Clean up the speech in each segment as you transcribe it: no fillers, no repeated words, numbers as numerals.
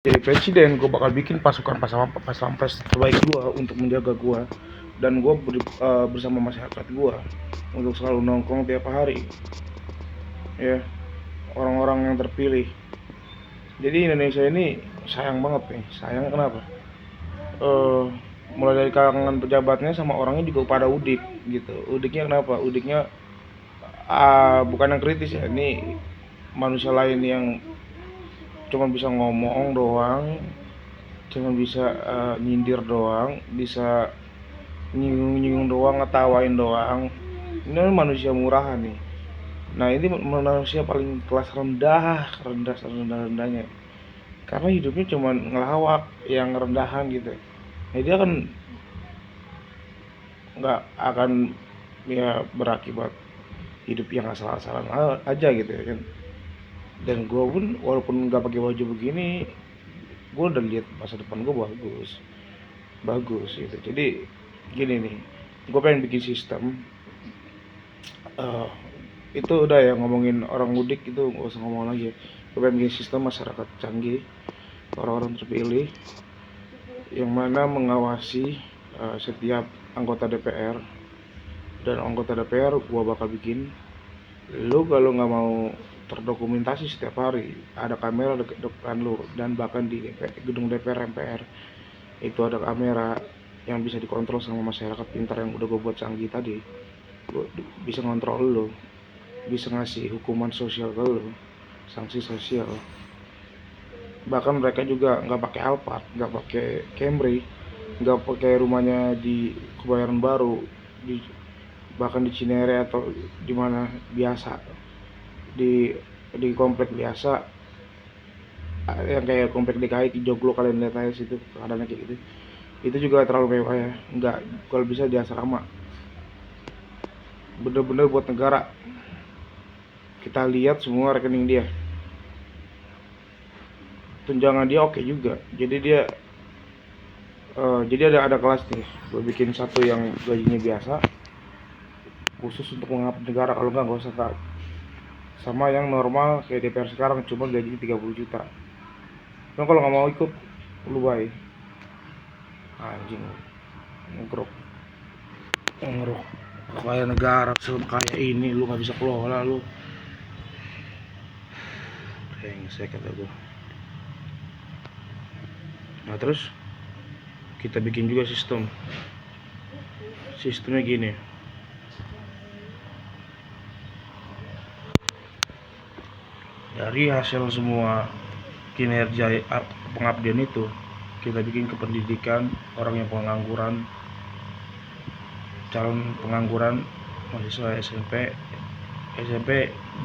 jadi presiden, gue bakal bikin pasukan pas pampres terbaik gue untuk menjaga gue, dan gue bersama masyarakat gue untuk selalu nongkrong tiap hari, ya, orang-orang yang terpilih. Jadi Indonesia ini sayang banget nih, sayang kenapa? eh Mulai dari kalangan pejabatnya sama orangnya juga pada udik gitu. Udiknya kenapa? Udiknya bukan yang kritis ya, ini manusia lain yang cuma bisa ngomong doang, cuma bisa nyindir doang, bisa nyinggung-nyinggung doang, ngetawain doang. Ini manusia murahan nih. Nah, ini manusia paling kelas rendah, rendah-rendahnya. Karena hidupnya cuma ngelawak, yang rendahan gitu. Nah, dia kan nggak akan ya berakibat hidup yang asal-asalan aja gitu ya kan. Dan gue pun walaupun nggak pakai baju begini, gue udah lihat masa depan gue bagus, bagus gitu. Jadi gini nih, gue pengen bikin sistem. eh itu udah ya, ngomongin orang mudik itu nggak usah ngomong lagi. Gue pengen bikin sistem masyarakat canggih, orang-orang terpilih yang mana mengawasi setiap anggota DPR. Dan anggota DPR gue bakal bikin, lu kalau nggak mau terdokumentasi setiap hari ada kamera depan lu, dan bahkan di gedung DPR MPR itu ada kamera yang bisa dikontrol sama masyarakat pintar yang udah gue buat canggih tadi. Gue bisa ngontrol lu, bisa ngasih hukuman sosial ke lu, sanksi sosial. Bahkan mereka juga nggak pakai Alphard, nggak pakai Camry, nggak pakai rumahnya di Kebayoran Baru, di bahkan di Cinere atau di mana biasa, di komplek biasa yang kayak komplek DKI Joglo, kalian lihat aja situ keadaannya kayak gitu. Itu juga terlalu mewah ya, nggak, kalau bisa di asrama, bener-bener buat negara. Kita lihat semua rekening dia, tunjangan dia oke juga. Jadi dia jadi ada kelas nih, gue bikin satu yang gajinya biasa khusus untuk mengabdi negara, kalau nggak usah tak. Sama yang normal kayak DPR sekarang cuma gajinya 30 juta. Nah, kalau nggak mau ikut, lu baik anjing, ngerok ngerok kayak negara kayak ini lu nggak bisa kelola lu, brengsek kata gue. Nah terus kita bikin juga sistemnya gini. Dari hasil semua kinerja pengabdian itu, kita bikin ke pendidikan orang yang pengangguran, calon pengangguran, mahasiswa SMP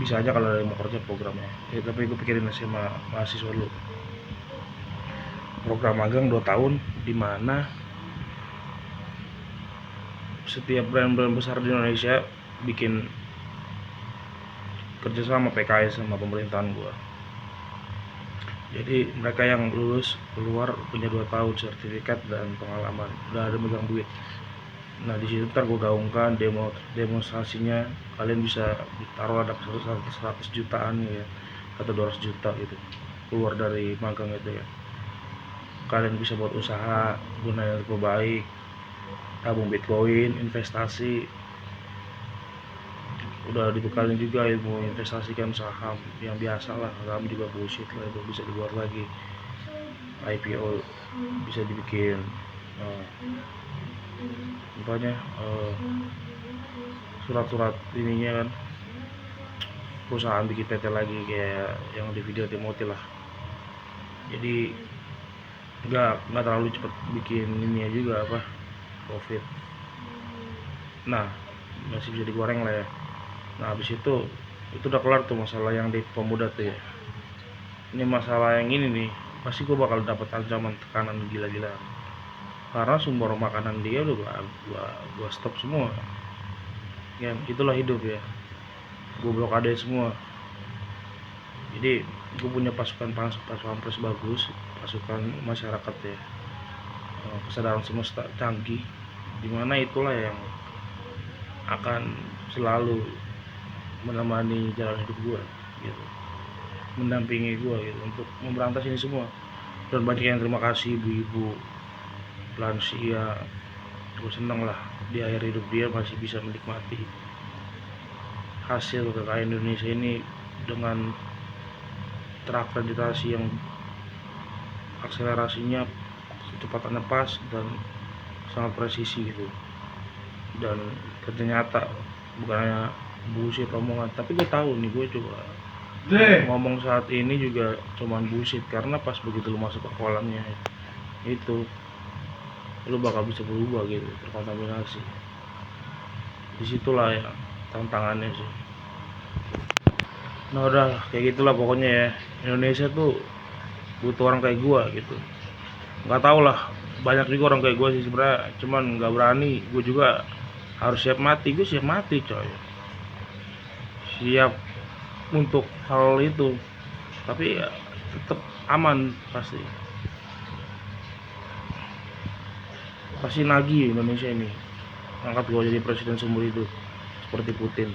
bisa aja kalau ada yang mau kerja programnya. Tapi gue pikirin sama mahasiswa dulu. Program magang 2 tahun, di mana setiap brand-brand besar di Indonesia bikin kerjasama PKS sama pemerintahan gua. Jadi mereka yang lulus keluar punya 2 tahun sertifikat dan pengalaman, udah ada megang duit. Nah di situ ntar gue gaungkan demonstrasinya, kalian bisa taruh ada 100 jutaan ya, atau 200 juta gitu keluar dari magang itu ya. Kalian bisa buat usaha, gunain lebih baik, tabung bitcoin, investasi. Udah dibekalin juga ilmu investasikan saham yang biasa lah, saham juga bullshit lah, itu bisa dibuat lagi. IPO bisa dibikin, rupanya surat-surat ininya kan, perusahaan bikin PT lagi kayak yang di video Timothy lah. Jadi nggak terlalu cepet bikin ininya juga apa profit. Nah masih bisa digoreng lah ya. Nah habis itu udah kelar tuh masalah yang di pemuda tuh ya. Ini masalah yang ini nih, pasti gue bakal dapat ancaman tekanan gila-gila, karena sumber makanan dia udah gua stop semua. Ya itulah hidup ya, gue blokade semua. Jadi gue punya pasukan pampres bagus, pasukan masyarakat ya, kesadaran semesta canggih, dimana itulah yang akan selalu menemani jalan hidup gue gitu, mendampingi gue gitu untuk memberantas ini semua. dan banyak yang terima kasih, ibu-ibu lansia. Gue seneng lah di akhir hidup dia masih bisa menikmati hasil kekayaan Indonesia ini dengan terakreditasi yang akselerasinya kecepatannya pas dan sangat presisi gitu, dan ternyata bukannya bullshit omongan, tapi gue tahu nih, gue juga ngomong saat ini juga cuman bullshit, karena pas begitu lu masuk ke kolamnya itu lu bakal bisa berubah gitu, terkontaminasi. Disitulah ya tantangannya sih. Nah udah kayak gitulah pokoknya ya, Indonesia tuh butuh orang kayak gua gitu. Nggak tau lah, banyak juga orang kayak gua sih sebenarnya, cuman nggak berani. Gue juga harus siap mati, gue siap mati coy, siap untuk hal itu, tapi ya tetap aman, pasti nagih Indonesia ini angkat gua jadi presiden seumur hidup seperti Putin.